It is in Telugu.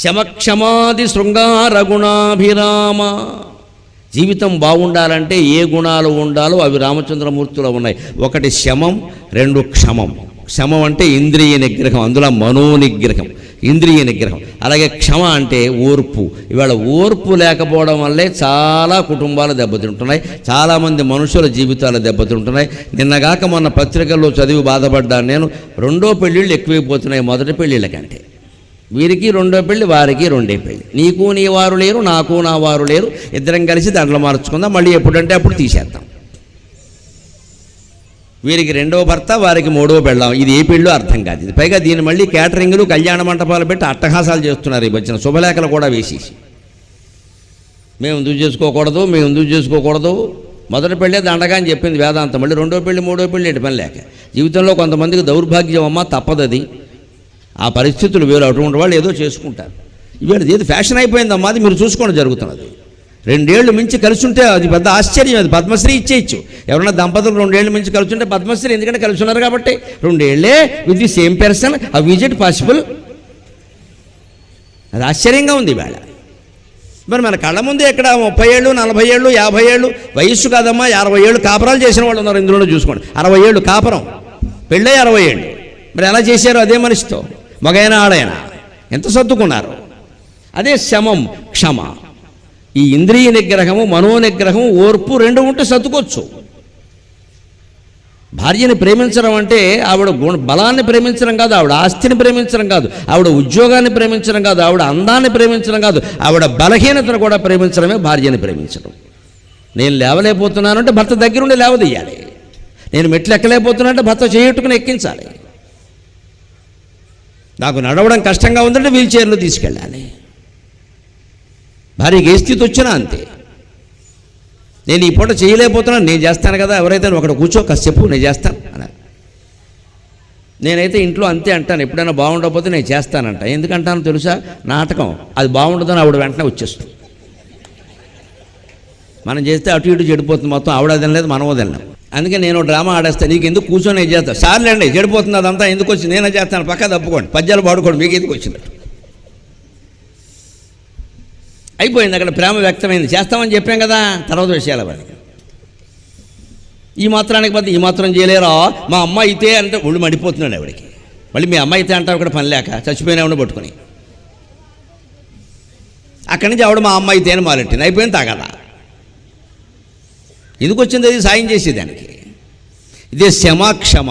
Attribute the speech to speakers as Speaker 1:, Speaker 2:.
Speaker 1: శమక్షమాది శృంగార గుణాభిరామ. జీవితం బాగుండాలంటే ఏ గుణాలు ఉండాలో అవి రామచంద్రమూర్తిలో ఉన్నాయి. ఒకటి శమం, రెండు క్షమం. శమం అంటే ఇంద్రియ నిగ్రహం, అందులో మనోనిగ్రహం, ఇంద్రియ నిగ్రహం. అలాగే క్షమ అంటే ఓర్పు. ఇవాళ ఓర్పు లేకపోవడం వల్లే చాలా కుటుంబాలు దెబ్బతింటున్నాయి, చాలామంది మనుషుల జీవితాలు దెబ్బతింటున్నాయి. నిన్నగాక మొన్న పత్రికల్లో చదివి బాధపడ్డాను నేను. రెండో పెళ్ళిళ్ళు ఎక్కువైపోతున్నాయి మొదటి పెళ్ళిళ్ళ కంటే. వీరికి రెండో పెళ్ళి, వారికి రెండే పెళ్ళి. నీకు నీ వారు లేరు, నాకు నా వారు లేరు, ఇద్దరం కలిసి దాంట్లో మార్చుకుందాం, మళ్ళీ ఎప్పుడంటే అప్పుడు తీసేద్దాం. వీరికి రెండో భర్త, వారికి మూడో పెళ్ళాం. ఇది ఏ పెళ్ళో అర్థం కాదు. ఇది పైగా దీన్ని మళ్ళీ క్యాటరింగ్లు, కళ్యాణ మంటపాలు పెట్టి అట్టహాసాలు చేస్తున్నారు. ఈ వచ్చిన శుభలేఖలు కూడా వేసేసి మేము ఎందుకు చేసుకోకూడదు, మేము ఎందుకు చేసుకోకూడదు. మొదటి పెళ్ళే దండగా అని చెప్పింది వేదాంతం. మళ్ళీ రెండో పెళ్ళి, మూడో పెళ్ళి ఎటు పని లేక. జీవితంలో కొంతమందికి దౌర్భాగ్యం అమ్మ, తప్పదది. ఆ పరిస్థితులు వేరు. అటువంటి వాళ్ళు ఏదో చేసుకుంటారు. ఇవాళ ఏది ఫ్యాషన్ అయిపోయిందమ్మా, అది మీరు చూసుకోండి జరుగుతున్నది. 2 ఏళ్ళు మించి కలిసి ఉంటే అది పెద్ద ఆశ్చర్యం. అది పద్మశ్రీ ఇచ్చేయచ్చు. ఎవరన్నా దంపతులు 2 ఏళ్ళు మించి కలిసి ఉంటే పద్మశ్రీ, ఎందుకంటే కలిసి ఉన్నారు కాబట్టి. 2 ఏళ్ళే with the same person, how is it possible? అది ఆశ్చర్యంగా ఉంది ఇవాళ. మరి మన కళ్ళ ముందే ఇక్కడ 30 ఏళ్ళు, 40 ఏళ్ళు, 50 ఏళ్ళు వయస్సు కాదమ్మా, 60 ఏళ్ళు కాపురాలు చేసిన వాళ్ళు ఉన్నారు. ఇందులో చూసుకోండి, 60 ఏళ్ళు కాపురం, పెళ్ళే 60 ఏళ్ళు. మరి ఎలా చేశారు అదే మనిషితో? మగైనా ఆడైనా ఎంత సర్దుకున్నారు. అదే శమం, క్షమ. ఈ ఇంద్రియ నిగ్రహము, మనోనిగ్రహము, ఓర్పు రెండు ఉంటే సర్దుకోవచ్చు. భార్యని ప్రేమించడం అంటే ఆవిడ బలాన్ని ప్రేమించడం కాదు, ఆవిడ ఆస్తిని ప్రేమించడం కాదు, ఆవిడ ఉద్యోగాన్ని ప్రేమించడం కాదు, ఆవిడ అందాన్ని ప్రేమించడం కాదు, ఆవిడ బలహీనతను కూడా ప్రేమించడమే భార్యని ప్రేమించడం. నేను లేవలేకపోతున్నానంటే భర్త దగ్గరుండి లేవదీయాలి. నేను మెట్లు ఎక్కలేకపోతున్నానంటే భర్త చేయట్టుకుని ఎక్కించాలి. నాకు నడవడం కష్టంగా ఉందంటే వీల్ చైర్లో తీసుకెళ్ళాలి. భార్యకి ఏ స్థితి వచ్చినా అంతే. నేను ఈ పూట చేయలేకపోతున్నాను, నేను చేస్తాను కదా, ఎవరైతే ఒకటి కూర్చో కాసేపు నేను చేస్తాను అన్నారు. నేనైతే ఇంట్లో అంతే అంటాను. ఎప్పుడైనా బాగుండకపోతే నేను చేస్తానంట. ఎందుకంటానో తెలుసా? నాటకం. అది బాగుండదని ఆవిడ వెంటనే వచ్చేస్తుంది. మనం చేస్తే అటు ఇటు చెడిపోతుంది మొత్తం. ఆవిడ తినలేదు, మనం తినలేం. అందుకే నేను డ్రామా ఆడేస్తాను. నీకు ఎందుకు కూర్చొని నేను చేస్తాను. సార్లేండి చెడిపోతుంది అదంతా, ఎందుకు వచ్చింది నేనే చేస్తాను, పక్క తప్పుకోండి, పద్యాలు పాడుకోండి, మీకు ఎందుకు వచ్చినట్టు. అయిపోయింది, అక్కడ ప్రేమ వ్యక్తమైంది. చేస్తామని చెప్పాం కదా, తర్వాత విషయాలు వాడికి. ఈ మాత్రానికి బట్టి ఈ మాత్రం చేయలేరా, మా అమ్మ అయితే అంటే ఒళ్ళు మడిపోతున్నాడు ఆవిడికి. మళ్ళీ మీ అమ్మ అయితే అంటారు ఇక్కడ పని లేక, చచ్చిపోయినావిడ పట్టుకుని. అక్కడి నుంచి ఆవిడ మా అమ్మ అయితే అని మారెట్టింది. అయిపోయింది, తాగదా. ఎందుకు వచ్చింది అది? సాయం చేసేదానికి. ఇదే శమ, క్షమ.